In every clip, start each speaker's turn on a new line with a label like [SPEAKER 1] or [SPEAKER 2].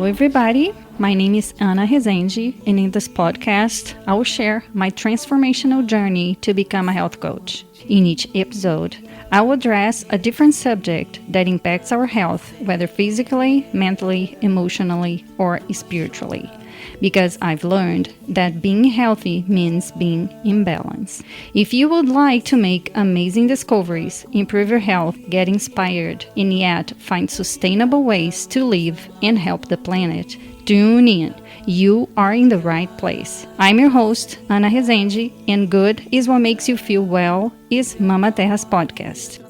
[SPEAKER 1] Hello, everybody. My name is Ana Rezende, and in this podcast, I will share my transformational journey to become a health coach. In each episode, I will address a different subject that impacts our health, whether physically, mentally, emotionally, or spiritually. Because I've learned that being healthy means being in balance. If you would like to make amazing discoveries, improve your health, get inspired, and yet find sustainable ways to live and help the planet, tune in. You are in the right place. I'm your host, Ana Rezende, and Good is What Makes You Feel Well is Mama Terra's podcast.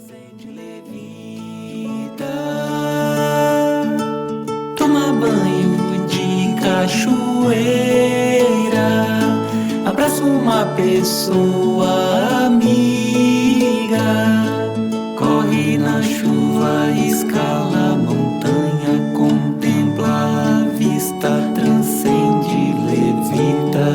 [SPEAKER 2] Toma banho de cachoeira, abraça uma pessoa amiga, corre na chuva, escala a montanha, contempla a vista, transcende, levita.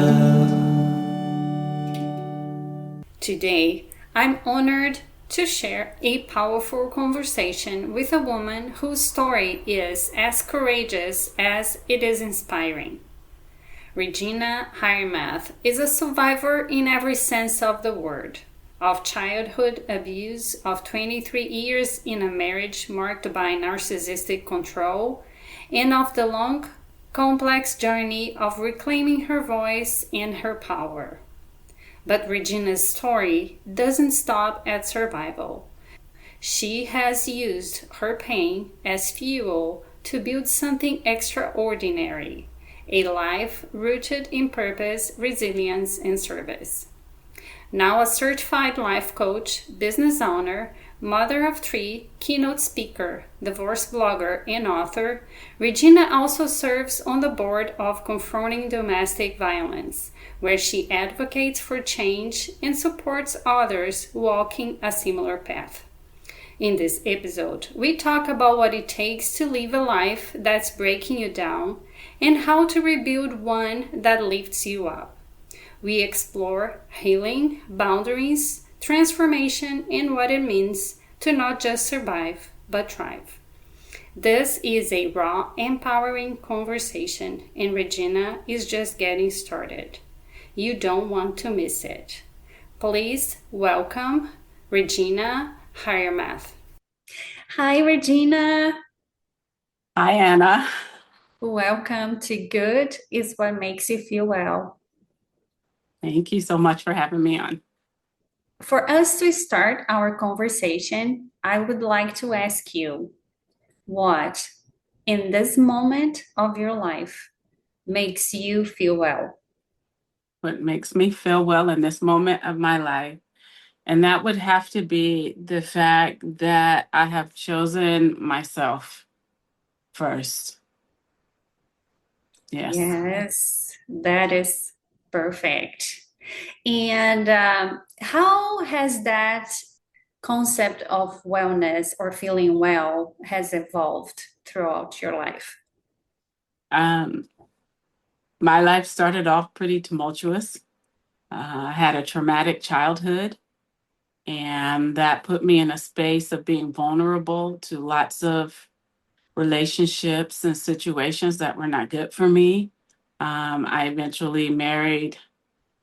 [SPEAKER 3] Today, I'm honored to share a powerful conversation with a woman whose story is as courageous as it is inspiring. Regina Hiremath is a survivor in every sense of the word, of childhood abuse, of 23 years in a marriage marked by narcissistic control, and of the long, complex journey of reclaiming her voice and her power. But Regina's story doesn't stop at survival. She has used her pain as fuel to build something extraordinary, a life rooted in purpose, resilience, and service. Now a certified life coach, business owner, mother of 3, keynote speaker, divorce blogger, and author, Regina also serves on the board of Confronting Domestic Violence, where she advocates for change and supports others walking a similar path. In this episode, we talk about what it takes to live a life that's breaking you down and how to rebuild one that lifts you up. We explore healing, boundaries, transformation, and what it means to not just survive, but thrive. This is a raw, empowering conversation, and Regina is just getting started. You don't want to miss it. Please welcome Regina Hiremath. Hi, Regina.
[SPEAKER 4] Hi, Anna.
[SPEAKER 3] Welcome to Good is What Makes You Feel Well.
[SPEAKER 4] Thank you so much for having me on.
[SPEAKER 3] For us to start our conversation, I would like to ask you, what in this moment of your life makes you feel well?
[SPEAKER 4] What makes me feel well in this moment of my life? And that would have to be the fact that I have chosen myself first. Yes.
[SPEAKER 3] Yes, that is perfect. And how has that concept of wellness or feeling well has evolved throughout your life?
[SPEAKER 4] My life started off pretty tumultuous. I had a traumatic childhood, and that put me in a space of being vulnerable to lots of relationships and situations that were not good for me. I eventually married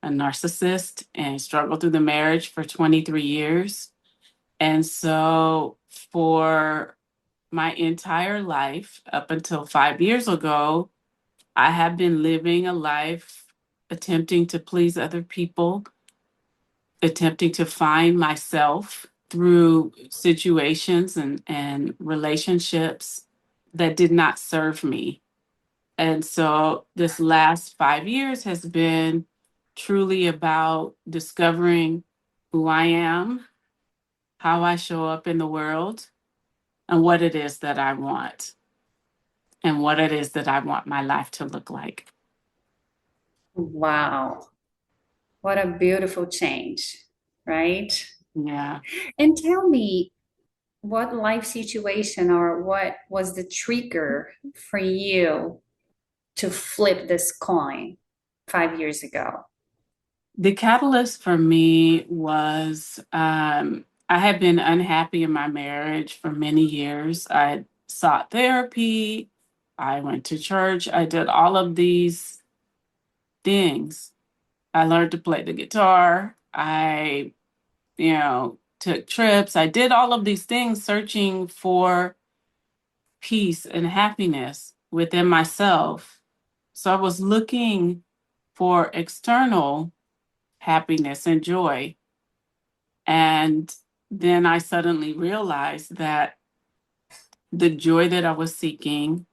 [SPEAKER 4] a narcissist and struggled through the marriage for 23 years. And so for my entire life, up until 5 years ago, I have been living a life attempting to please other people, attempting to find myself through situations and relationships that did not serve me. And so this last 5 years has been truly about discovering who I am, how I show up in the world, and what it is that I want, and what it is that I want my life to look like.
[SPEAKER 3] Wow, what a beautiful change, right?
[SPEAKER 4] Yeah.
[SPEAKER 3] And tell me, what life situation or what was the trigger for you to flip this coin 5 years ago?
[SPEAKER 4] The catalyst for me was I had been unhappy in my marriage for many years. I sought therapy. I went to church. I did all of these things. I learned to play the guitar. I, took trips. I did all of these things searching for peace and happiness within myself. So I was looking for external happiness and joy. And then I suddenly realized that the joy that I was seeking,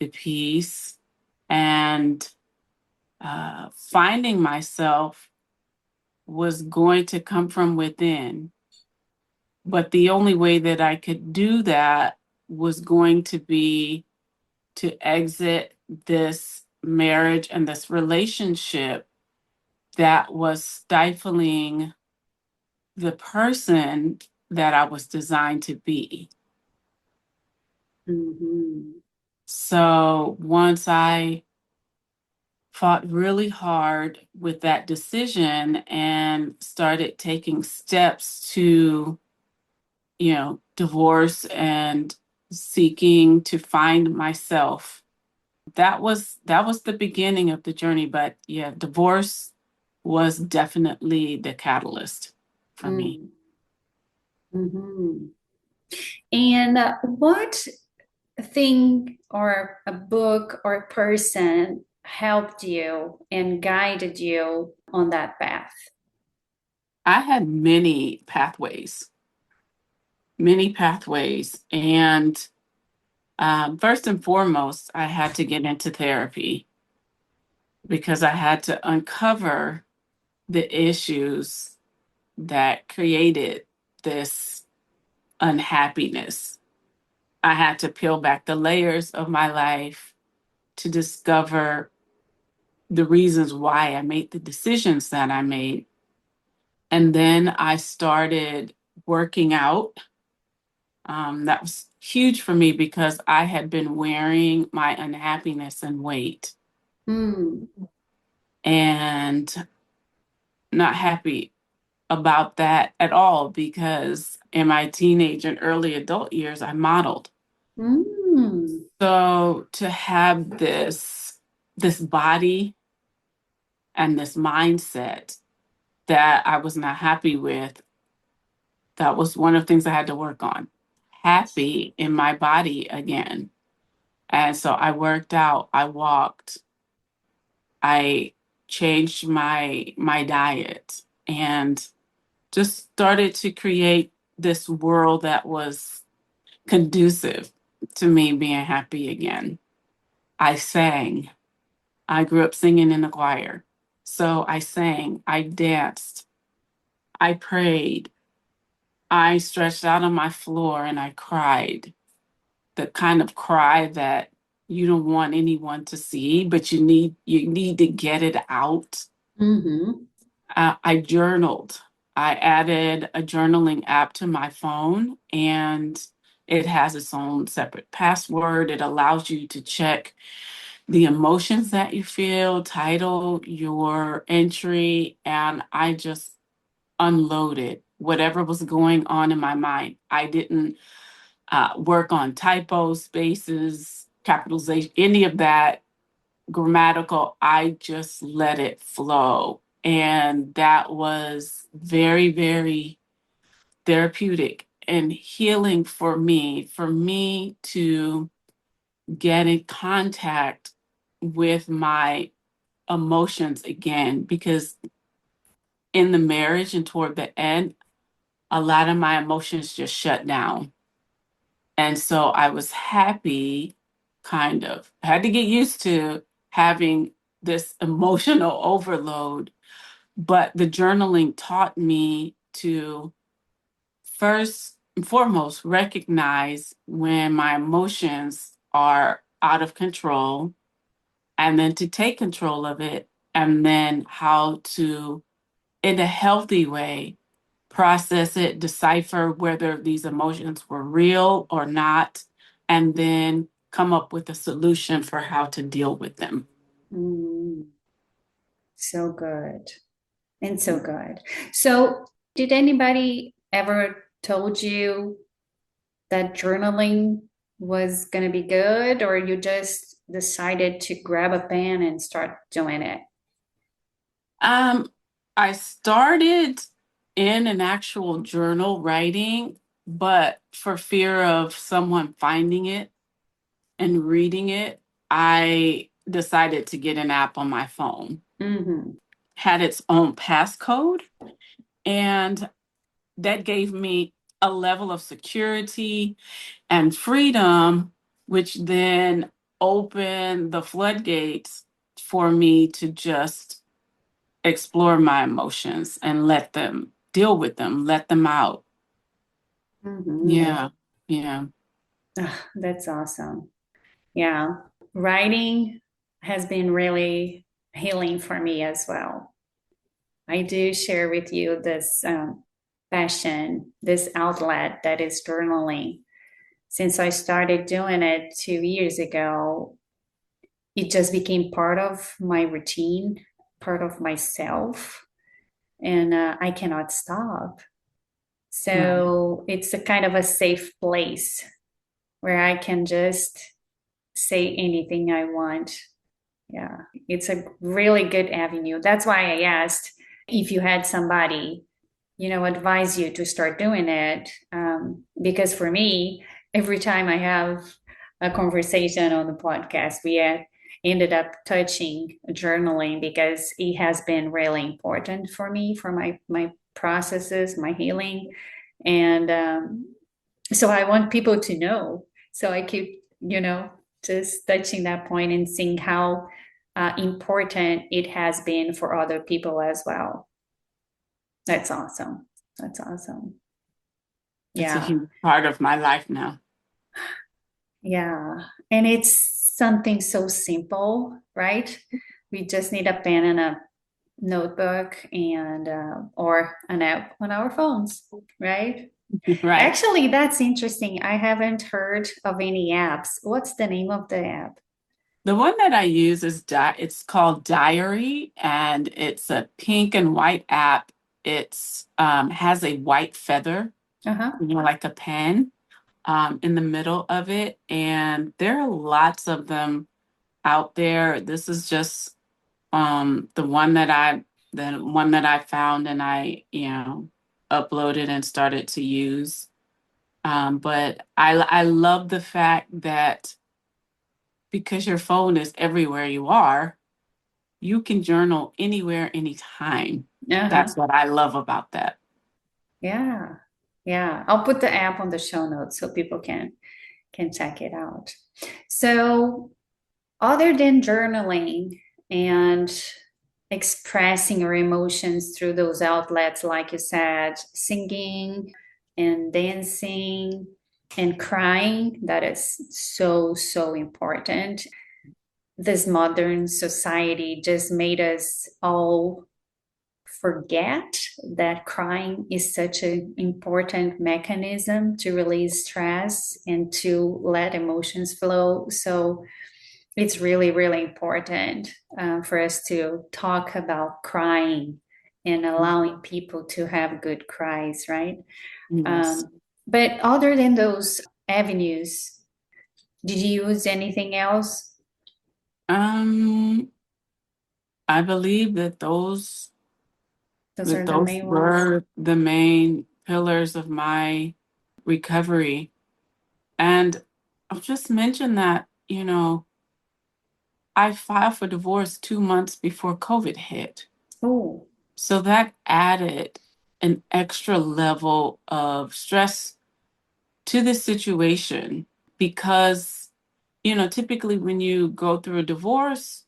[SPEAKER 4] the peace, and finding myself was going to come from within. But the only way that I could do that was going to be to exit this marriage and this relationship that was stifling the person that I was designed to be.
[SPEAKER 3] Mm-hmm.
[SPEAKER 4] So once I fought really hard with that decision and started taking steps to, divorce and seeking to find myself, that was the beginning of the journey. But yeah, divorce was definitely the catalyst for me.
[SPEAKER 3] Mm-hmm. And what thing or a book or a person helped you and guided you on that path?
[SPEAKER 4] I had many pathways. And first and foremost, I had to get into therapy because I had to uncover the issues that created this unhappiness. I had to peel back the layers of my life to discover the reasons why I made the decisions that I made. And then I started working out. That was huge for me because I had been wearing my unhappiness and weight
[SPEAKER 3] Mm.
[SPEAKER 4] and not happy about that at all because in my teenage and early adult years, I modeled.
[SPEAKER 3] Mm.
[SPEAKER 4] So to have this body and this mindset that I was not happy with, that was one of the things I had to work on. Happy in my body again. And so I worked out, I walked, I changed my diet and just started to create this world that was conducive to me being happy again. I sang. I grew up singing in the choir. So I sang, I danced, I prayed, I stretched out on my floor and I cried. The kind of cry that you don't want anyone to see, but you need to get it out.
[SPEAKER 3] Mm-hmm.
[SPEAKER 4] I journaled. I added a journaling app to my phone, and it has its own separate password. It allows you to check the emotions that you feel, title your entry, and I just unloaded whatever was going on in my mind. I didn't work on typos, spaces, capitalization, any of that grammatical. I just let it flow. And that was very, very therapeutic and healing for me to get in contact with my emotions again, because in the marriage and toward the end, a lot of my emotions just shut down. And so I was happy, kind of. I had to get used to having this emotional overload, but the journaling taught me to first and foremost recognize when my emotions are out of control, and then to take control of it, and then how to, in a healthy way, process it, decipher whether these emotions were real or not, and then come up with a solution for how to deal with them.
[SPEAKER 3] Mm. So good. And so good. So did anybody ever told you that journaling was going to be good, or you just decided to grab a pen and start doing it?
[SPEAKER 4] I started in an actual journal writing, but for fear of someone finding it and reading it, I decided to get an app on my phone.
[SPEAKER 3] Mm-hmm.
[SPEAKER 4] Had its own passcode, and that gave me a level of security and freedom, which then opened the floodgates for me to just explore my emotions and let them deal with them, let them out.
[SPEAKER 3] Mm-hmm.
[SPEAKER 4] Yeah, yeah.
[SPEAKER 3] That's awesome. Yeah. Writing has been really healing for me as well. I do share with you this passion, this outlet that is journaling. Since I started doing it 2 years ago, it just became part of my routine, part of myself, and I cannot stop.
[SPEAKER 4] Right.
[SPEAKER 3] So it's a kind of a safe place where I can just say anything I want. Yeah, it's a really good avenue. That's why I asked if you had somebody, advise you to start doing it. Because for me, every time I have a conversation on the podcast, we had ended up touching journaling because it has been really important for me, for my processes, my healing. And so I want people to know. So I keep, just touching that point and seeing how important it has been for other people as well. That's awesome. That's awesome.
[SPEAKER 4] It's a
[SPEAKER 3] Yeah.
[SPEAKER 4] huge part of my life now.
[SPEAKER 3] Yeah. And it's something so simple, right? We just need a pen and a notebook and or an app on our phones, right?
[SPEAKER 4] Right.
[SPEAKER 3] Actually, that's interesting. I haven't heard of any apps. What's the name of the app?
[SPEAKER 4] The one that I use is it's called Diary, and it's a pink and white app. It's has a white feather,
[SPEAKER 3] Uh-huh.
[SPEAKER 4] like a pen, in the middle of it. And there are lots of them out there. This is just the one that I found and I, uploaded and started to use. But I love the fact that because your phone is everywhere you are, you can journal anywhere, anytime.
[SPEAKER 3] Uh-huh.
[SPEAKER 4] That's what I love about that.
[SPEAKER 3] Yeah. Yeah. I'll put the app on the show notes so people can check it out. So, other than journaling and expressing our emotions through those outlets, like you said, singing and dancing and crying, that is so, so important. This modern society just made us all forget that crying is such an important mechanism to release stress and to let emotions flow. So it's really, really important for us to talk about crying and allowing people to have good cries, right?
[SPEAKER 4] Yes.
[SPEAKER 3] But other than those avenues, did you use anything else?
[SPEAKER 4] Um, I believe
[SPEAKER 3] Those
[SPEAKER 4] that
[SPEAKER 3] are the
[SPEAKER 4] those
[SPEAKER 3] main ones.
[SPEAKER 4] were the main pillars of my recovery. And I'll just mention that, I filed for divorce 2 months before COVID hit.
[SPEAKER 3] Oh,
[SPEAKER 4] So that added an extra level of stress to the situation because, typically when you go through a divorce,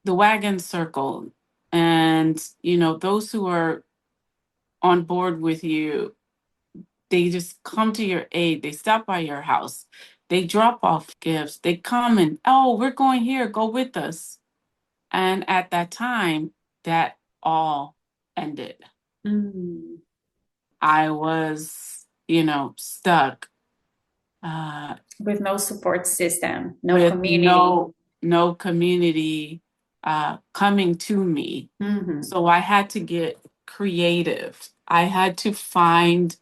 [SPEAKER 4] the wagons circle and, those who are on board with you, they just come to your aid. They stop by your house. They drop off gifts. They come and, oh, we're going here. Go with us. And at that time, that all ended.
[SPEAKER 3] mm,
[SPEAKER 4] I was, stuck uh,
[SPEAKER 3] with no support system, no
[SPEAKER 4] with
[SPEAKER 3] community.
[SPEAKER 4] no community coming to me.
[SPEAKER 3] Hmm.
[SPEAKER 4] So I had to get creative. I had to find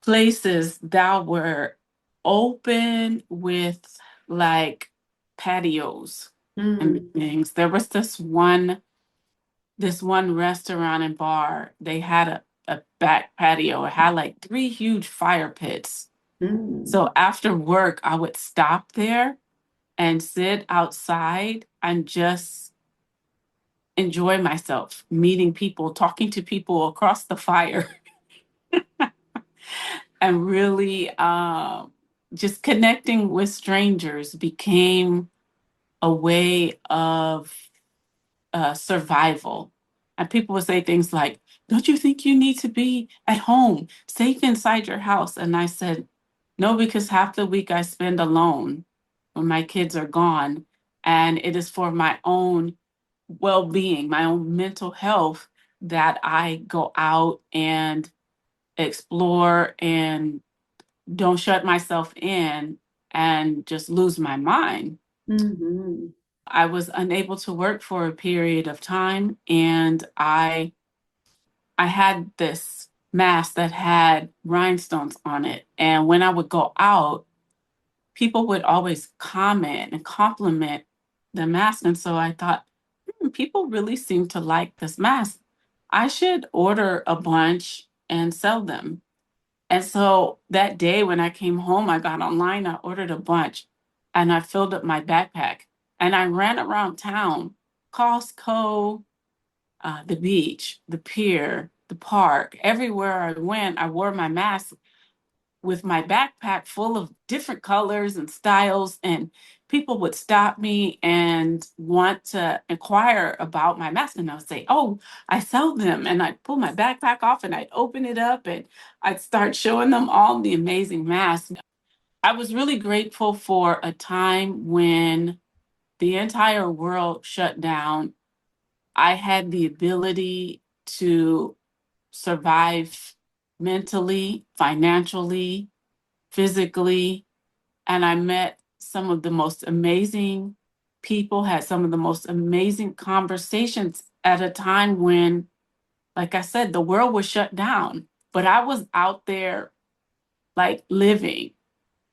[SPEAKER 4] places that were open with like patios and
[SPEAKER 5] Mm.
[SPEAKER 4] things. There was this one restaurant and bar. They had a back patio. It had like three huge fire pits.
[SPEAKER 5] Mm.
[SPEAKER 4] So after work, I would stop there and sit outside and just enjoy myself, meeting people, talking to people across the fire, and really just connecting with strangers became a way of survival. And people would say things like, "Don't you think you need to be at home, safe inside your house?" And I said, "No, because half the week I spend alone when my kids are gone. And it is for my own well being, my own mental health, that I go out and explore and don't shut myself in and just lose my mind."
[SPEAKER 5] Mm-hmm.
[SPEAKER 4] I was unable to work for a period of time, and I had this mask that had rhinestones on it. And when I would go out, people would always comment and compliment the mask. And so I thought, people really seem to like this mask. I should order a bunch and sell them. And so that day when I came home, I got online, I ordered a bunch, and I filled up my backpack and I ran around town, Costco, the beach, the pier, the park. Everywhere I went, I wore my mask with my backpack full of different colors and styles. And people would stop me and want to inquire about my mask. And I would say, "Oh, I sell them." And I'd pull my backpack off and I'd open it up and I'd start showing them all the amazing masks. I was really grateful for a time when the entire world shut down. I had the ability to survive mentally, financially, physically, and I met some of the most amazing people, had some of the most amazing conversations at a time when, like I said, the world was shut down, but I was out there like living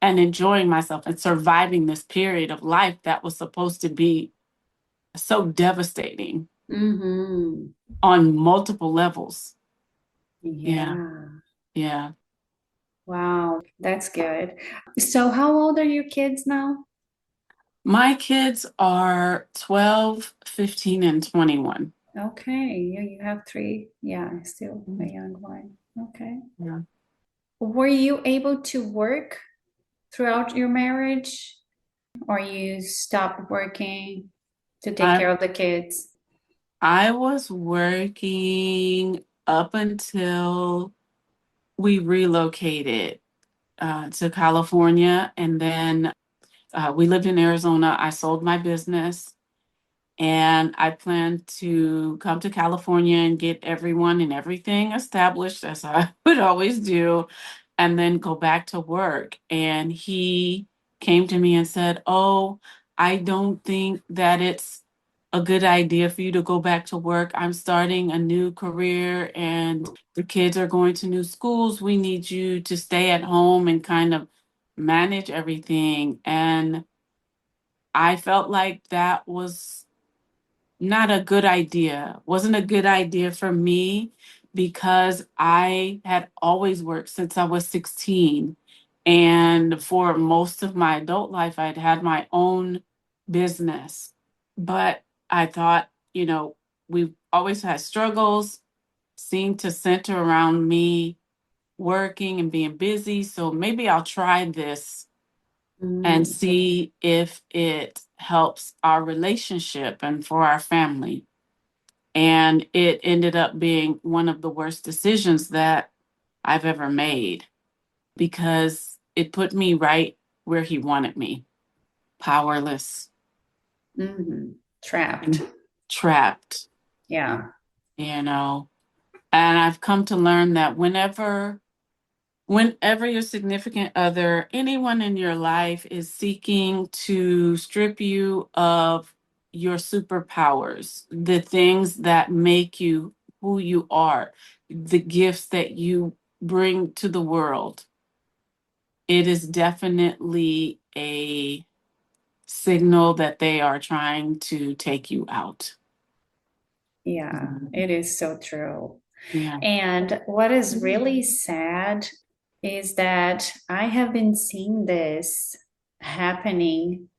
[SPEAKER 4] and enjoying myself and surviving this period of life that was supposed to be so devastating
[SPEAKER 5] Mm-hmm.
[SPEAKER 4] on multiple levels. Yeah,
[SPEAKER 5] Yeah.
[SPEAKER 4] yeah.
[SPEAKER 5] Wow, that's good. So how old are your kids now?
[SPEAKER 4] My kids are 12, 15, and 21.
[SPEAKER 5] Okay, you have three. Yeah, still a young one. Okay.
[SPEAKER 4] Yeah.
[SPEAKER 5] Were you able to work throughout your marriage, or you stopped working to take
[SPEAKER 4] I
[SPEAKER 5] care of the kids?
[SPEAKER 4] I was working up until we relocated to California, and then we lived in Arizona. I sold my business, and I plan to come to California and get everyone and everything established, as I would always do, and then go back to work. And he came to me and said, "Oh, I don't think that it's a good idea for you to go back to work. I'm starting a new career and the kids are going to new schools. We need you to stay at home and kind of manage everything." And I felt like that was not a good idea. Wasn't a good idea for me because I had always worked since I was 16. And for most of my adult life, I'd had my own business. But I thought, we've always had struggles, seemed to center around me working and being busy. So maybe I'll try this and
[SPEAKER 5] Mm.
[SPEAKER 4] see if it helps our relationship and for our family. And it ended up being one of the worst decisions that I've ever made because it put me right where he wanted me, powerless,
[SPEAKER 5] Mm-hmm. Trapped.
[SPEAKER 4] trapped,
[SPEAKER 5] Yeah.
[SPEAKER 4] you know. And I've come to learn that whenever your significant other, anyone in your life is seeking to strip you of your superpowers, the things that make you who you are, the gifts that you bring to the world, it is definitely a signal that they are trying to take you out.
[SPEAKER 5] Yeah, it is so true.
[SPEAKER 4] Yeah.
[SPEAKER 5] And what is really sad is that I have been seeing this happening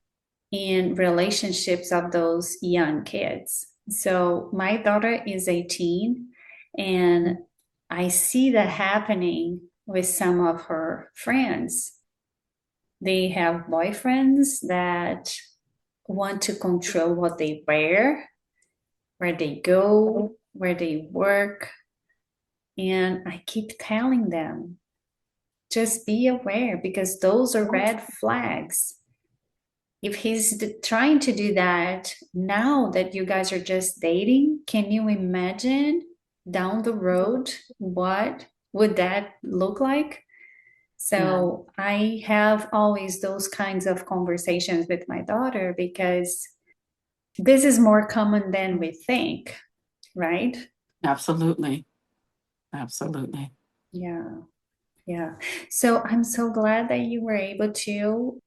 [SPEAKER 5] in relationships of those young kids. So my daughter is 18, and I see that happening with some of her friends. They have boyfriends that want to control what they wear, where they go, where they work. And I keep telling them, just be aware because those are red flags. If he's trying to do that now that you guys are just dating, can you imagine down the road what would that look like?
[SPEAKER 4] Yeah.
[SPEAKER 5] So I have always those kinds of conversations with my daughter because this is more common than we think, right?
[SPEAKER 4] Absolutely. Absolutely.
[SPEAKER 5] Yeah. Yeah. So I'm so glad that you were able to,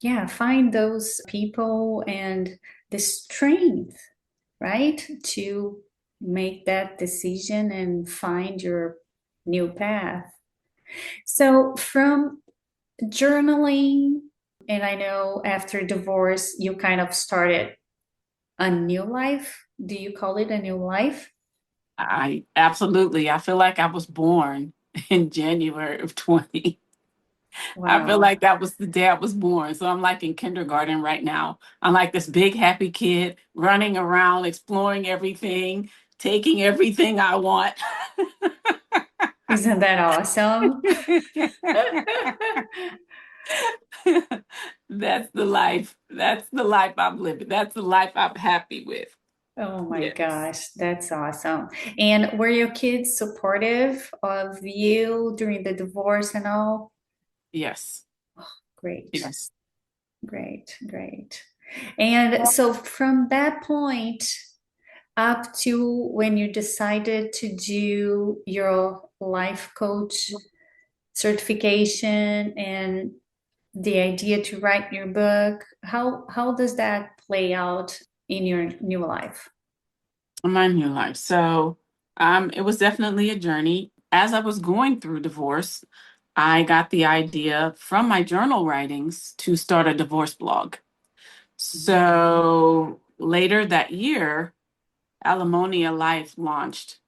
[SPEAKER 5] yeah, find those people and the strength, right, to make that decision and find your new path. So from journaling, and I know after divorce, you kind of started a new life. Do you call it a new life?
[SPEAKER 4] I feel like I was born in January of 20. I feel
[SPEAKER 5] Wow.
[SPEAKER 4] like that was the day I was born. So I'm like in kindergarten right now. I'm like this big happy kid running around, exploring everything, taking everything I want.
[SPEAKER 5] Isn't that awesome?
[SPEAKER 4] That's the life. That's the life I'm living. That's the life I'm happy with.
[SPEAKER 5] Oh my
[SPEAKER 4] Yes.
[SPEAKER 5] gosh, that's awesome. And were your kids supportive of you during the divorce and all?
[SPEAKER 4] Yes.
[SPEAKER 5] Great,
[SPEAKER 4] Yes.
[SPEAKER 5] great, great. And so from that point up to when you decided to do your life coach certification and the idea to write your book, how does that play out in your new life?
[SPEAKER 4] My new life. So it was definitely a journey. As I was going through divorce, I got the idea from my journal writings to start a divorce blog. So later that year, Alamonia Life launched,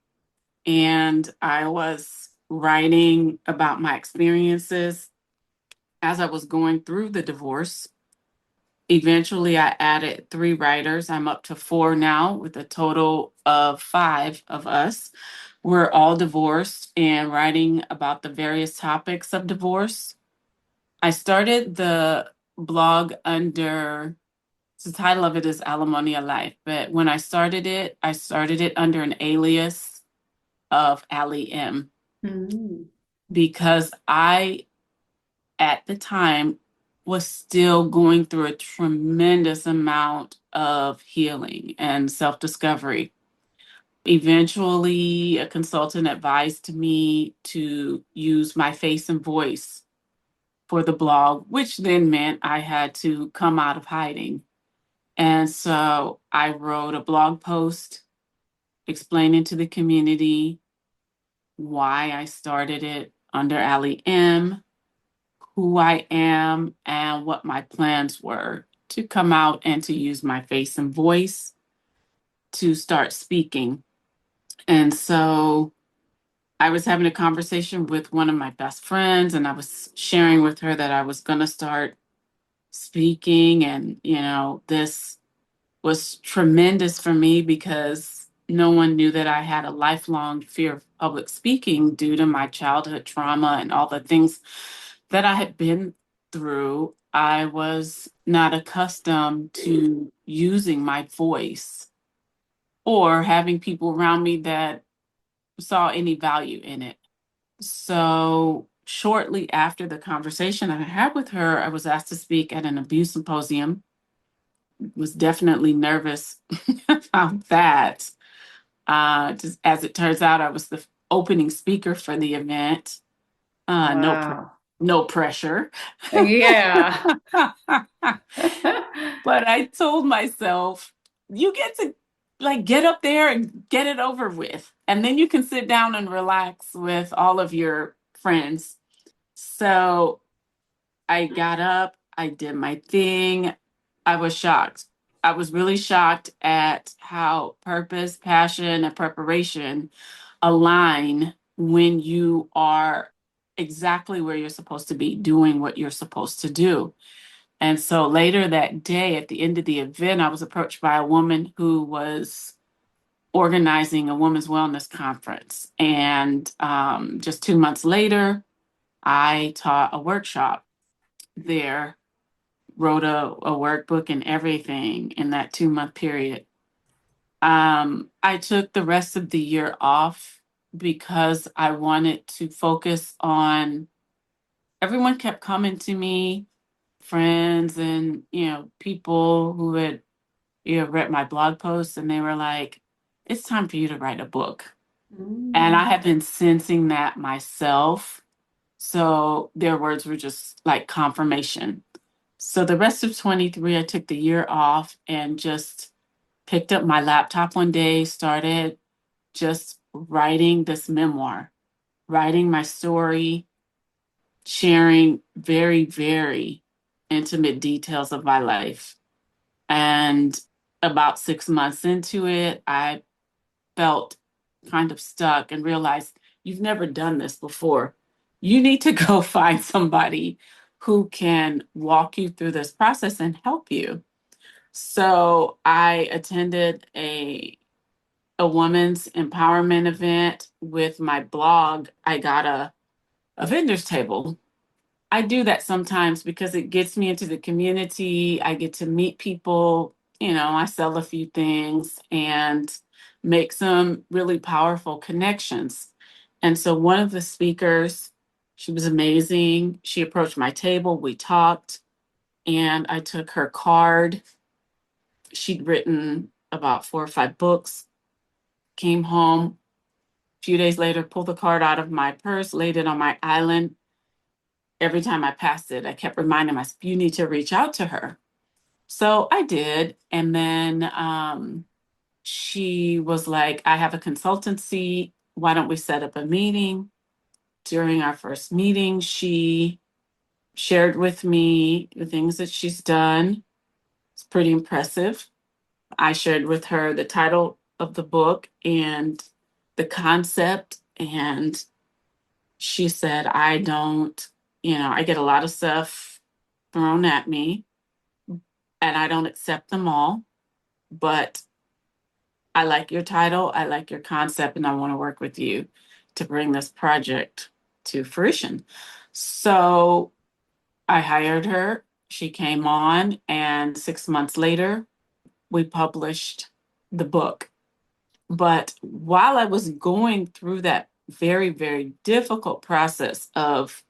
[SPEAKER 4] and I was writing about my experiences as I was going through the divorce. Eventually, I added 3 writers. I'm up to 4 now, with a total of 5 of us. We're all divorced and writing about the various topics of divorce. I started the blog under, the title of it is Alamonia Life, but when I started it under an alias of Ali M,
[SPEAKER 5] Mm.
[SPEAKER 4] because I, at the time, was still going through a tremendous amount of healing and self discovery. Eventually, a consultant advised me to use my face and voice for the blog, which then meant I had to come out of hiding. And so I wrote a blog post explaining to the community why I started it under Ali M, who I am, and what my plans were to come out and to use my face and voice to start speaking. And so I was having a conversation with one of my best friends, and I was sharing with her that I was going to start speaking. And, this was tremendous for me because no one knew that I had a lifelong fear of public speaking due to my childhood trauma and all the things that I had been through. I was not accustomed to using my voice or having people around me that saw any value in it. So, shortly after the conversation I had with her, I was asked to speak at an abuse symposium. Was definitely nervous about that. Just as it turns out, I was the opening speaker for the event. No,
[SPEAKER 5] Wow.
[SPEAKER 4] no pressure.
[SPEAKER 5] Yeah.
[SPEAKER 4] But I told myself, you get to like get up there and get it over with. And then you can sit down and relax with all of your friends. So I got up, I did my thing. I was shocked. I was really shocked at how purpose, passion, and preparation align when you are exactly where you're supposed to be, doing what you're supposed to do. And so later that day, at the end of the event, I was approached by a woman who was organizing a women's wellness conference. And just 2 months later, I taught a workshop there, wrote a workbook and everything in that 2 month period. I took the rest of the year off because I wanted to focus on, everyone kept coming to me, friends and, people who had, read my blog posts, and they were like, it's time for you to write a book. And I have been sensing that myself. So their words were just like confirmation. So the rest of 23, I took the year off and just picked up my laptop one day, started just writing this memoir, writing my story, sharing very, very intimate details of my life. And about 6 months into it, I felt kind of stuck and realized you've never done this before. You need to go find somebody who can walk you through this process and help you. So I attended a women's empowerment event with my blog. I got a vendor's table. I do that sometimes because it gets me into the community. I get to meet people, I sell a few things and make some really powerful connections. And so one of the speakers, she was amazing. She approached my table, we talked, and I took her card. She'd written about 4 or 5 books, came home. A few days later, pulled the card out of my purse, laid it on my island. Every time I passed it, I kept reminding myself, you need to reach out to her. So I did. And then she was like, I have a consultancy. Why don't we set up a meeting? During our first meeting, she shared with me the things that she's done. It's pretty impressive. I shared with her the title of the book and the concept. And she said, I don't, I get a lot of stuff thrown at me and I don't accept them all, but I like your title, I like your concept, and I want to work with you to bring this project to fruition. So I hired her. She came on, and 6 months later, we published the book. But while I was going through that very, very difficult process of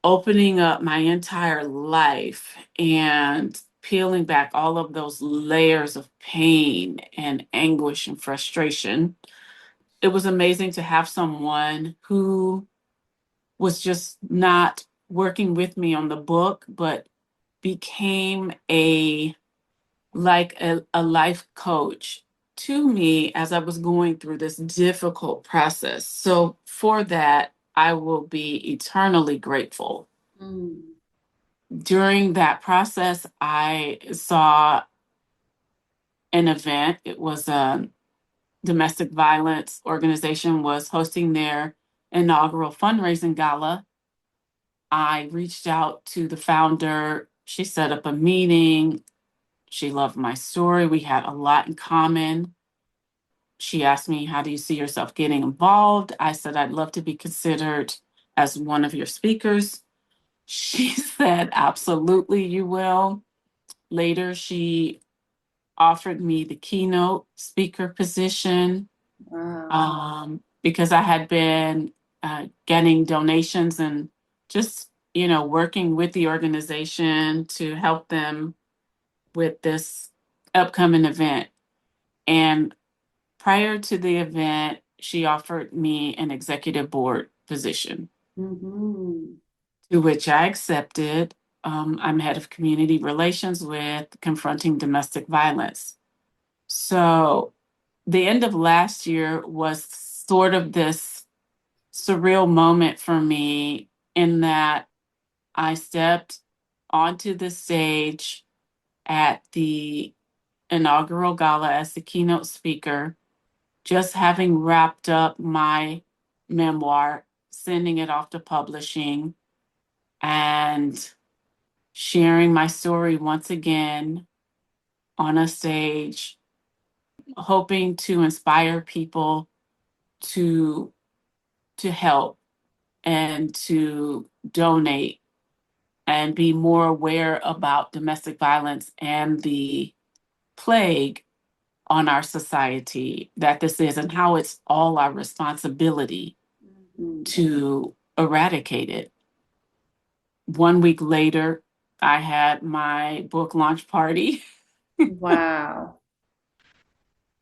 [SPEAKER 4] opening up my entire life and peeling back all of those layers of pain and anguish and frustration, it was amazing to have someone who was just not working with me on the book, but became a life coach to me as I was going through this difficult process. So for that, I will be eternally grateful.
[SPEAKER 5] Mm.
[SPEAKER 4] During that process, I saw an event. It was a domestic violence organization was hosting their inaugural fundraising gala. I reached out to the founder. She set up a meeting. She loved my story. We had a lot in common. She asked me, how do you see yourself getting involved? I said, I'd love to be considered as one of your speakers. She said, absolutely, you will. Later, she offered me the keynote speaker position.
[SPEAKER 5] Wow.
[SPEAKER 4] Because I had been getting donations and just, working with the organization to help them with this upcoming event. And prior to the event, she offered me an executive board position.
[SPEAKER 5] Mm-hmm.
[SPEAKER 4] to which I accepted. I'm head of community relations with Confronting Domestic Violence. So the end of last year was sort of this surreal moment for me in that I stepped onto the stage at the inaugural gala as the keynote speaker, just having wrapped up my memoir, sending it off to publishing, and sharing my story once again on a stage, hoping to inspire people to help and to donate and be more aware about domestic violence and the plague on our society that this is, and how it's all our responsibility
[SPEAKER 5] Mm-hmm.
[SPEAKER 4] to eradicate it. 1 week later, I had my book launch party.
[SPEAKER 5] Wow.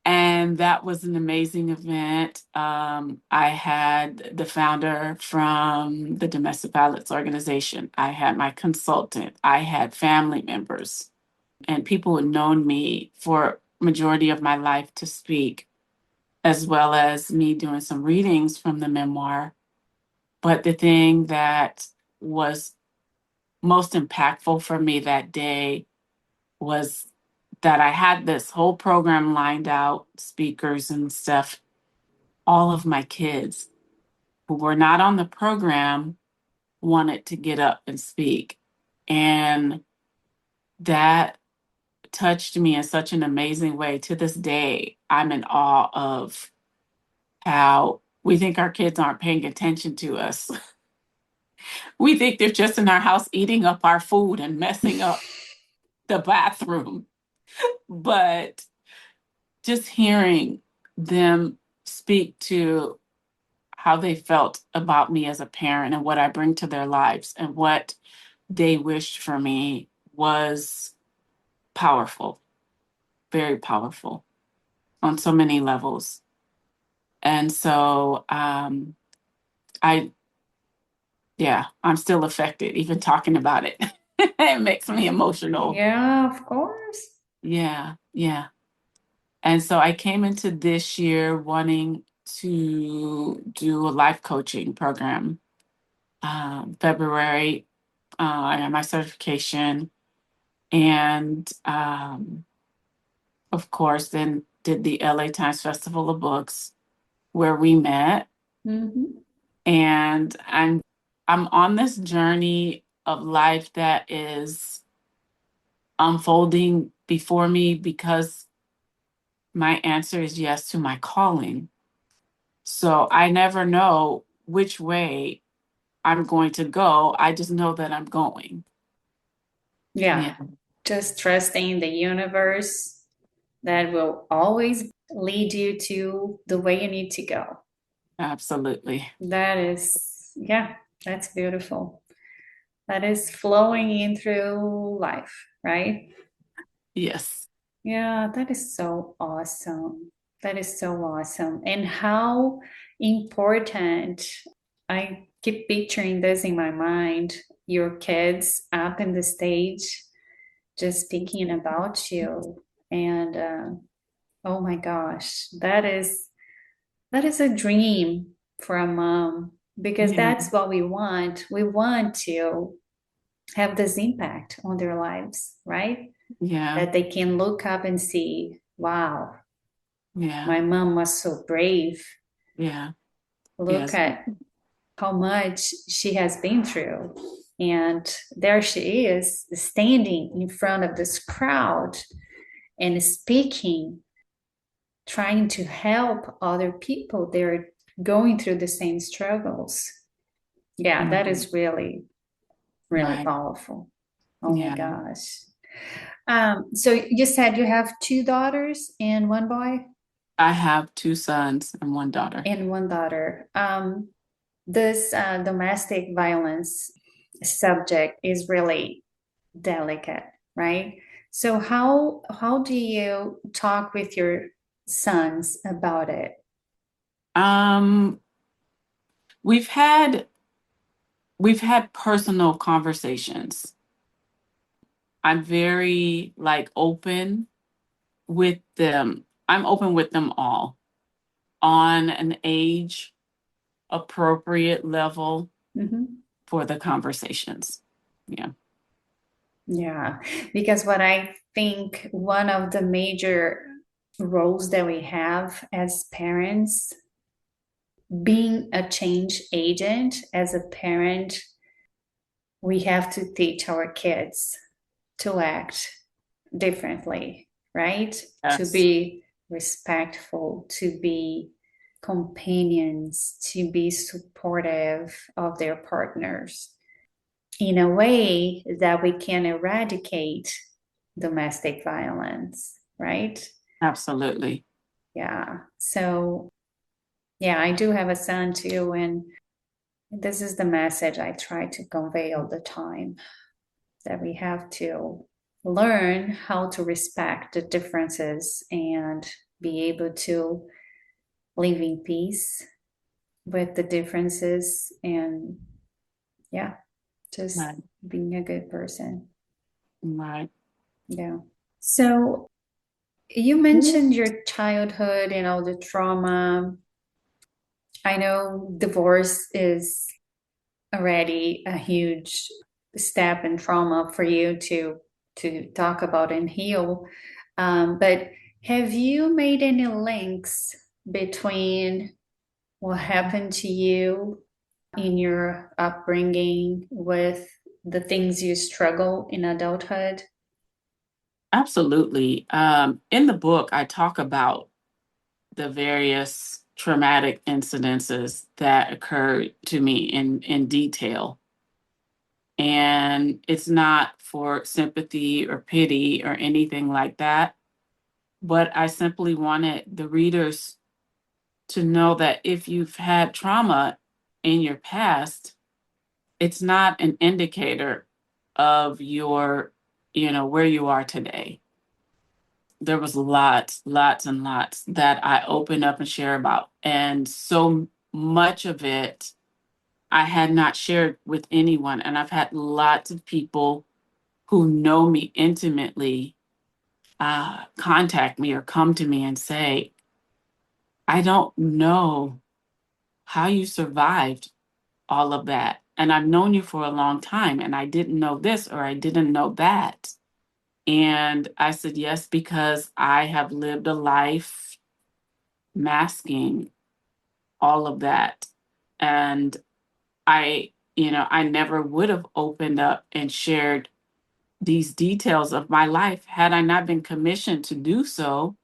[SPEAKER 4] And that was an amazing event. I had the founder from the domestic violence organization. I had my consultant. I had family members and people who had known me for majority of my life to speak, as well as me doing some readings from the memoir. But the thing that was most impactful for me that day was that I had this whole program lined out, speakers and stuff. All of my kids who were not on the program wanted to get up and speak. And that touched me in such an amazing way. To this day, I'm in awe of how we think our kids aren't paying attention to us. We think they're just in our house eating up our food and messing up the bathroom. But just hearing them speak to how they felt about me as a parent and what I bring to their lives and what they wished for me was powerful, very powerful on so many levels. And so I, yeah, I'm still affected, even talking about it. It makes me emotional.
[SPEAKER 5] Yeah, of course.
[SPEAKER 4] Yeah, yeah. And so I came into this year wanting to do a life coaching program. February, I got my certification, and of course, then did the LA Times Festival of Books where we met.
[SPEAKER 5] Mm-hmm.
[SPEAKER 4] And I'm on this journey of life that is unfolding before me because my answer is yes to my calling. So I never know which way I'm going to go. I just know that I'm going.
[SPEAKER 5] Yeah.
[SPEAKER 4] Yeah,
[SPEAKER 5] Just trusting the universe that will always lead you to the way you need to go.
[SPEAKER 4] absolutely.
[SPEAKER 5] That is, yeah, that's beautiful. That is flowing in through life, right?
[SPEAKER 4] Yes.
[SPEAKER 5] Yeah, that is so awesome. That is so awesome. And how important, I keep picturing this in my mind, your kids up in the stage, just speaking about you. And oh my gosh, that is a dream for a mom because
[SPEAKER 4] Yeah.
[SPEAKER 5] that's what we want. We want to have this impact on their lives, right?
[SPEAKER 4] Yeah.
[SPEAKER 5] That they can look up and see, wow,
[SPEAKER 4] Yeah.
[SPEAKER 5] my mom was so brave.
[SPEAKER 4] Yeah.
[SPEAKER 5] Look
[SPEAKER 4] Yes.
[SPEAKER 5] at how much she has been through. And there she is standing in front of this crowd and speaking, trying to help other people. They're going through the same struggles. Yeah, that
[SPEAKER 4] Mhm.
[SPEAKER 5] is really, really
[SPEAKER 4] Right.
[SPEAKER 5] powerful. Oh my
[SPEAKER 4] Yeah.
[SPEAKER 5] gosh. So you said you have two daughters and one boy
[SPEAKER 4] I have two sons and one daughter.
[SPEAKER 5] and one daughter. This domestic violence subject is really delicate, right? So how do you talk with your sons about it?
[SPEAKER 4] Um, we've had we've had personal conversations. I'm very open with them. I'm open with them all on an age appropriate level for the conversations. Yeah.
[SPEAKER 5] Yeah, because what I think one of the major roles that we have as parents, being a change agent as a parent, we have to teach our kids to act differently, right? To
[SPEAKER 4] Yes.
[SPEAKER 5] be respectful, to be companions, to be supportive of their partners in a way that we can eradicate domestic violence, right?
[SPEAKER 4] Absolutely.
[SPEAKER 5] Yeah. So, yeah, I do have a son too, and this is the message I try to convey all the time, that we have to learn how to respect the differences and be able to live in peace with the differences, and yeah, just
[SPEAKER 4] Right.
[SPEAKER 5] being a good person.
[SPEAKER 4] Right.
[SPEAKER 5] Yeah. So you mentioned your childhood and all the trauma. I know divorce is already a huge step in trauma for you to talk about and heal. But have you made any links between what happened to you in your upbringing with the things you struggle in adulthood?
[SPEAKER 4] Absolutely. In the book, I talk about the various traumatic incidences that occurred to me in detail. And it's not for sympathy or pity or anything like that, but I simply wanted the readers to know that if you've had trauma in your past, it's not an indicator of your, where you are today. There was lots and lots that I open up and share about. And so much of it I had not shared with anyone. And I've had lots of people who know me intimately contact me or come to me and say, I don't know how you survived all of that. And I've known you for a long time and I didn't know this or I didn't know that. And I said, yes, because I have lived a life masking all of that. And I never would have opened up and shared these details of my life had I not been commissioned to do so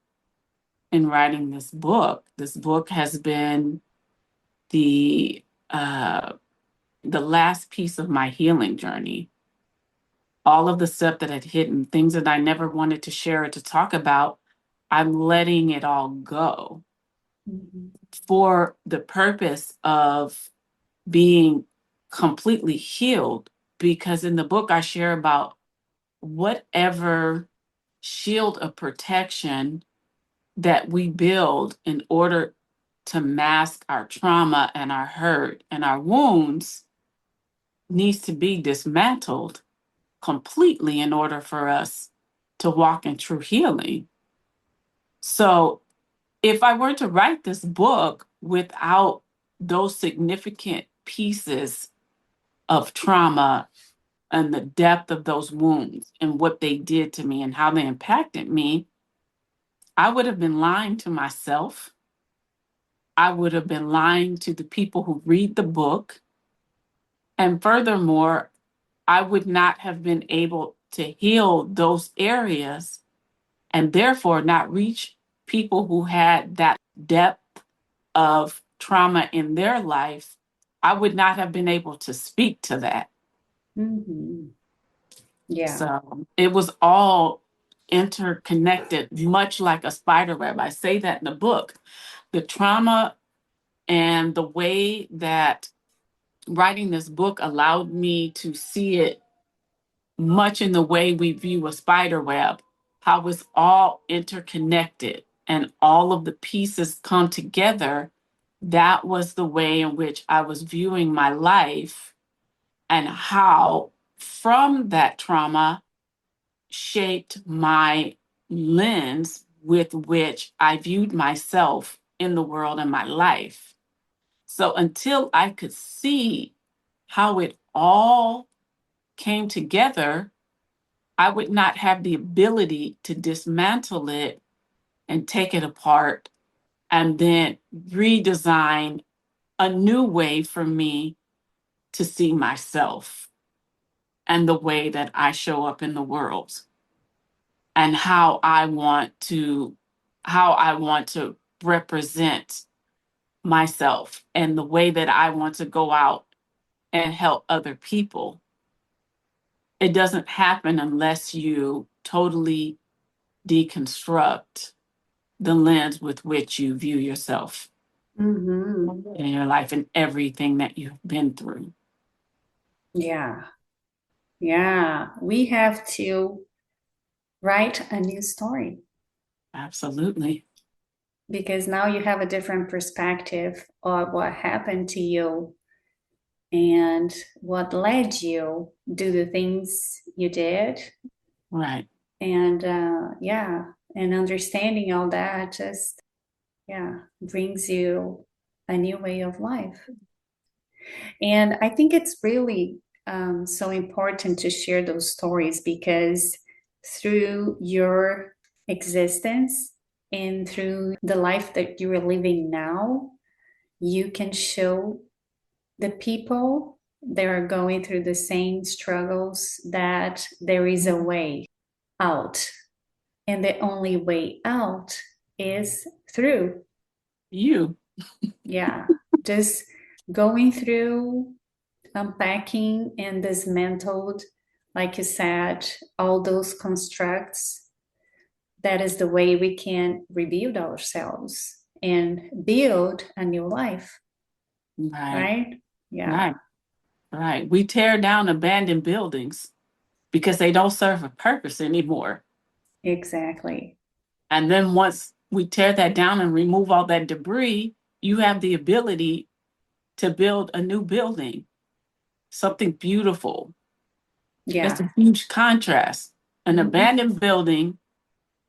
[SPEAKER 4] in writing this book. This book has been the uh, the last piece of my healing journey. All of the stuff that had hidden, things that I never wanted to share or to talk about, I'm letting it all go for the purpose of being completely healed. Because in the book, I share about whatever shield of protection that we build in order to mask our trauma and our hurt and our wounds needs to be dismantled completely in order for us to walk in true healing. So if I were to write this book without those significant pieces of trauma and the depth of those wounds and what they did to me and how they impacted me, I would have been lying to myself. I would have been lying to the people who read the book. And furthermore, I would not have been able to heal those areas and therefore not reach people who had that depth of trauma in their life. I would not have been able to speak to that.
[SPEAKER 5] Mm-hmm. Yeah.
[SPEAKER 4] So it was all interconnected, much like a spider web. I say that in the book. The trauma and the way that writing this book allowed me to see it much in the way we view a spider web, how it's all interconnected and all of the pieces come together. That was the way in which I was viewing my life and how from that trauma shaped my lens with which I viewed myself in the world and my life. So until I could see how it all came together, I would not have the ability to dismantle it and take it apart and then redesign a new way for me to see myself and the way that I show up in the world and how I want to represent myself and the way that I want to go out and help other people. It doesn't happen unless you totally deconstruct the lens with which you view yourself in your life and everything that you've been through.
[SPEAKER 5] Yeah. Yeah. We have to write a new story
[SPEAKER 4] Absolutely.
[SPEAKER 5] because now you have a different perspective of what happened to you and what led you do the things you did.
[SPEAKER 4] Right.
[SPEAKER 5] And yeah, and understanding all that just, yeah, brings you a new way of life. And I think it's really so important to share those stories because through your existence and through the life that you are living now, you can show the people that are going through the same struggles that there is a way out. And the only way out is through.
[SPEAKER 4] You.
[SPEAKER 5] Yeah. Just going through, unpacking and dismantled, like you said, all those constructs. That is the way we can rebuild ourselves and build a new life.
[SPEAKER 4] Right.
[SPEAKER 5] Right? Yeah.
[SPEAKER 4] Right. Right. We tear down abandoned buildings because they don't serve a purpose anymore.
[SPEAKER 5] Exactly.
[SPEAKER 4] And then once we tear that down and remove all that debris, you have the ability to build a new building, something beautiful. It's
[SPEAKER 5] Yeah.
[SPEAKER 4] a huge contrast. An
[SPEAKER 5] Mhm.
[SPEAKER 4] abandoned building,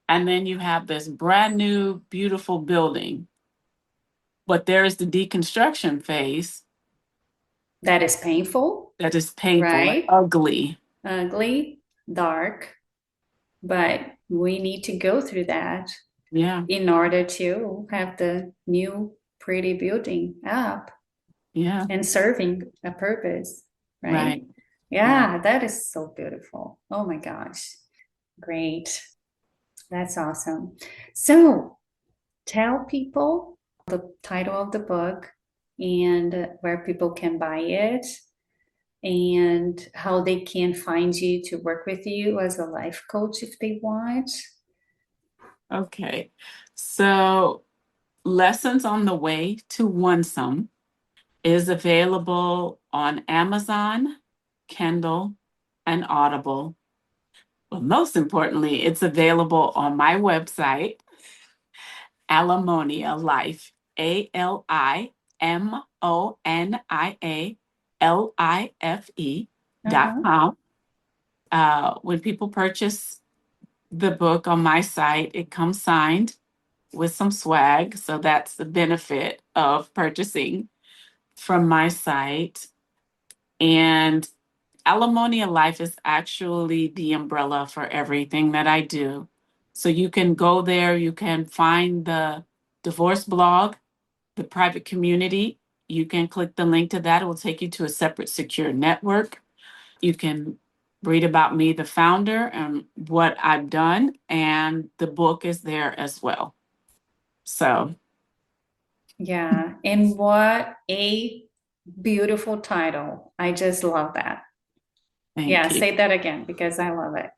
[SPEAKER 4] and then you have this brand new, beautiful building. But there is the deconstruction phase
[SPEAKER 5] That is painful,
[SPEAKER 4] that is painful and
[SPEAKER 5] right?
[SPEAKER 4] ugly.
[SPEAKER 5] Ugly, dark, but we need to go through that
[SPEAKER 4] Yeah.
[SPEAKER 5] in order to have the new pretty building up
[SPEAKER 4] Yeah.
[SPEAKER 5] and serving a purpose, right?
[SPEAKER 4] Right.
[SPEAKER 5] Yeah, that is so beautiful. Oh my gosh. Great. That's awesome. So tell people the title of the book and where people can buy it and how they can find you to work with you as a life coach if they want.
[SPEAKER 4] Okay. So, Lessons on the Way to Onesome is available on Amazon, Kindle, and Audible. But most importantly, it's available on my website, Alamonia Life,
[SPEAKER 5] Uh-huh.
[SPEAKER 4] ALIMONIALIFE.com. When people purchase the book on my site, it comes signed with some swag. So that's the benefit of purchasing from my site. And Alamonia Life is actually the umbrella for everything that I do. So you can go there, you can find the divorce blog, the private community. You can click the link to that. It will take you to a separate secure network. You can read about me, the founder, and what I've done. And the book is there as well. So,
[SPEAKER 5] Yeah. And what a beautiful title. I just love that. Yeah,
[SPEAKER 4] thank you.
[SPEAKER 5] say that again because I love it.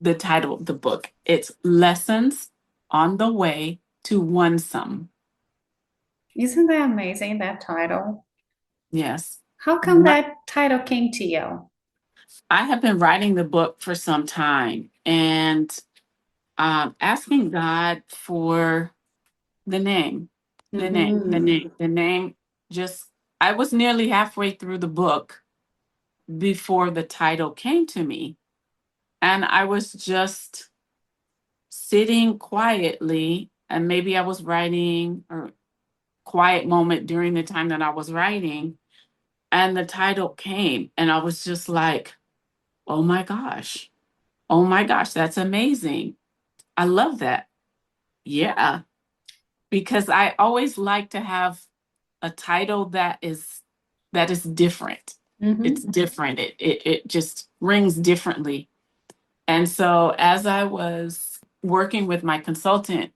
[SPEAKER 4] The title of the book, it's Lessons on the Way to Onesome.
[SPEAKER 5] Isn't that amazing, that title?
[SPEAKER 4] Yes.
[SPEAKER 5] How come that title came to you?
[SPEAKER 4] I have been writing the book for some time and asking God for the name, the name, the
[SPEAKER 5] Mhm.
[SPEAKER 4] name, the name. Just, I was nearly halfway through the book before the title came to me. And I was just sitting quietly, and maybe I was writing or quiet moment during the time that I was writing, and the title came, and I was just like, oh my gosh, that's amazing. I love that. Yeah, because I always like to have a title that is different. It's different. It just rings differently. And so as I was working with my consultant,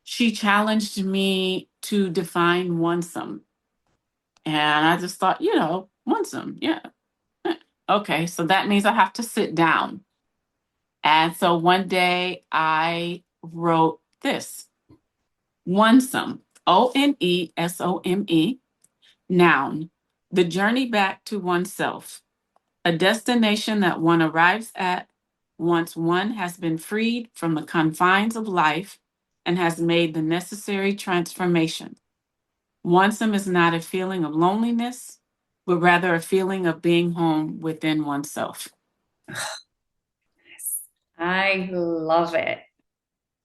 [SPEAKER 4] she challenged me to define onesome. And I just thought, onesome, yeah. Okay, so that means I have to sit down. And so one day I wrote this: onesome, Onesome, noun, the journey back to oneself, a destination that one arrives at once one has been freed from the confines of life and has made the necessary transformation. Onesome is not a feeling of loneliness, but rather a feeling of being home within oneself.
[SPEAKER 5] I love it.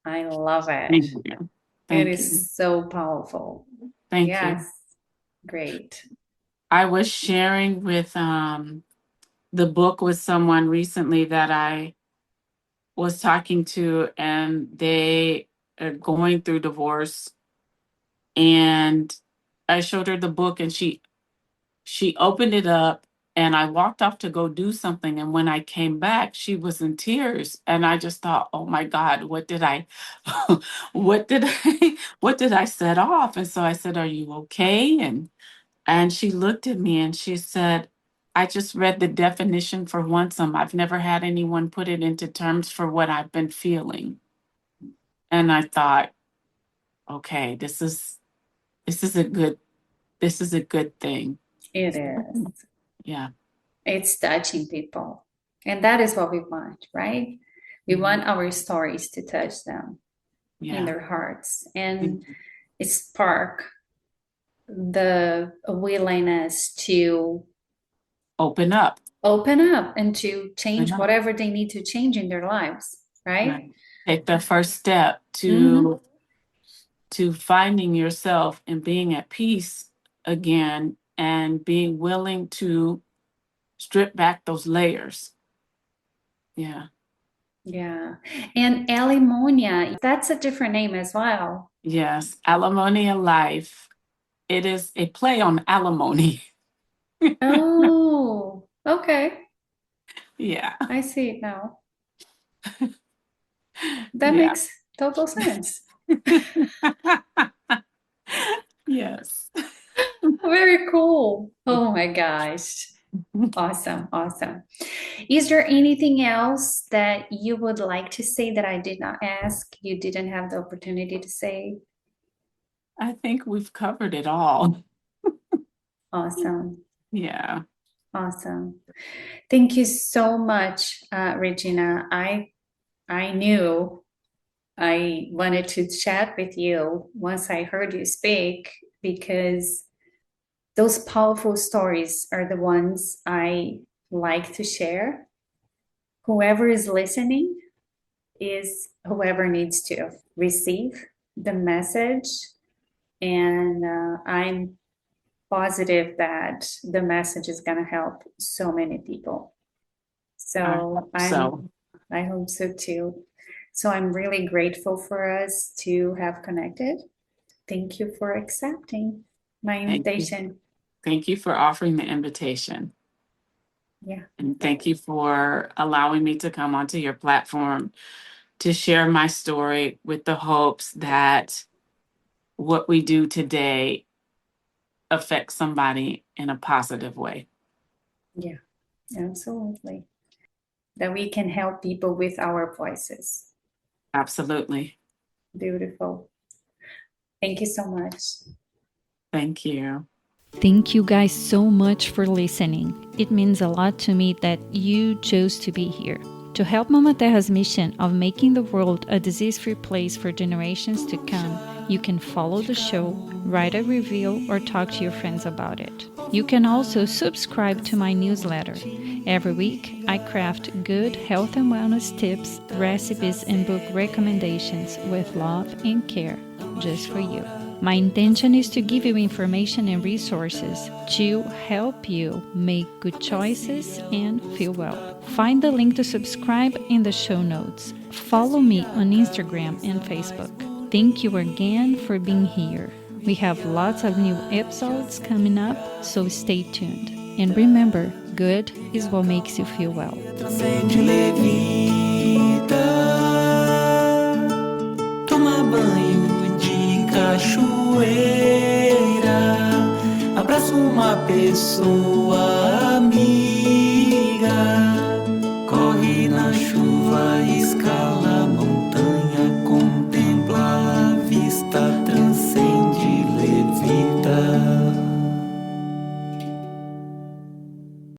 [SPEAKER 5] I love it.
[SPEAKER 4] Thank you. Thank
[SPEAKER 5] It
[SPEAKER 4] you.
[SPEAKER 5] is so powerful.
[SPEAKER 4] Thank
[SPEAKER 5] Yes.
[SPEAKER 4] you.
[SPEAKER 5] Great.
[SPEAKER 4] I was sharing with the book with someone recently that I was talking to, and they are going through divorce. And I showed her the book, and she opened it up, and I walked off to go do something. And when I came back, she was in tears. And I just thought, oh my God, what did I what did I set off? And so I said, are you okay? And she looked at me and she said, I just read the definition for onesome. I've never had anyone put it into terms for what I've been feeling. And I thought, okay, this is a good thing.
[SPEAKER 5] It is.
[SPEAKER 4] Yeah.
[SPEAKER 5] It's touching people. And that is what we want, right? We want our stories to touch them in their hearts and spark the willingness to
[SPEAKER 4] open up
[SPEAKER 5] and to change whatever they need to change in their lives, right?
[SPEAKER 4] Take the first step to finding yourself and being at peace again, and being willing to strip back those layers. Yeah.
[SPEAKER 5] And Alimonia, that's a different name as well.
[SPEAKER 4] Yes, Alimonia Life. It is a play on alimony.
[SPEAKER 5] Oh, okay.
[SPEAKER 4] Yeah.
[SPEAKER 5] I see it now. That makes total sense.
[SPEAKER 4] Yes.
[SPEAKER 5] Very cool. Oh my gosh. Awesome. Is there anything else that you would like to say that I did not ask, you didn't have the opportunity to say?
[SPEAKER 4] I think we've covered it all.
[SPEAKER 5] Awesome.
[SPEAKER 4] Yeah.
[SPEAKER 5] Awesome. Thank you so much, Regina. I knew I wanted to chat with you once I heard you speak, because those powerful stories are the ones I like to share. Whoever is listening is whoever needs to receive the message. And I'm positive that the message is going to help so many people. So I hope so too. So I'm really grateful for us to have connected. Thank you for accepting my invitation.
[SPEAKER 4] Thank you for offering the invitation.
[SPEAKER 5] Yeah.
[SPEAKER 4] And thank you for allowing me to come onto your platform to share my story, with the hopes that what we do today affects somebody in a positive way.
[SPEAKER 5] Yeah, absolutely. That we can help people with our voices.
[SPEAKER 4] Absolutely.
[SPEAKER 5] Beautiful. Thank you so much.
[SPEAKER 4] Thank you.
[SPEAKER 1] Thank you guys so much for listening. It means a lot to me that you chose to be here. To help Mama Terra's mission of making the world a disease-free place for generations to come, You can follow the show, write a review, or talk to your friends about it. You can also subscribe to my newsletter. Every week, I craft good health and wellness tips, recipes, and book recommendations with love and care, just for you. My intention is to give you information and resources to help you make good choices and feel well. Find the link to subscribe in the show notes. Follow me on Instagram and Facebook. Thank you again for being here. We have lots of new episodes coming up, so stay tuned. And remember, good is what makes you feel well.
[SPEAKER 2] Transcende, levita, toma banho de cachoeira, abraça uma pessoa amiga.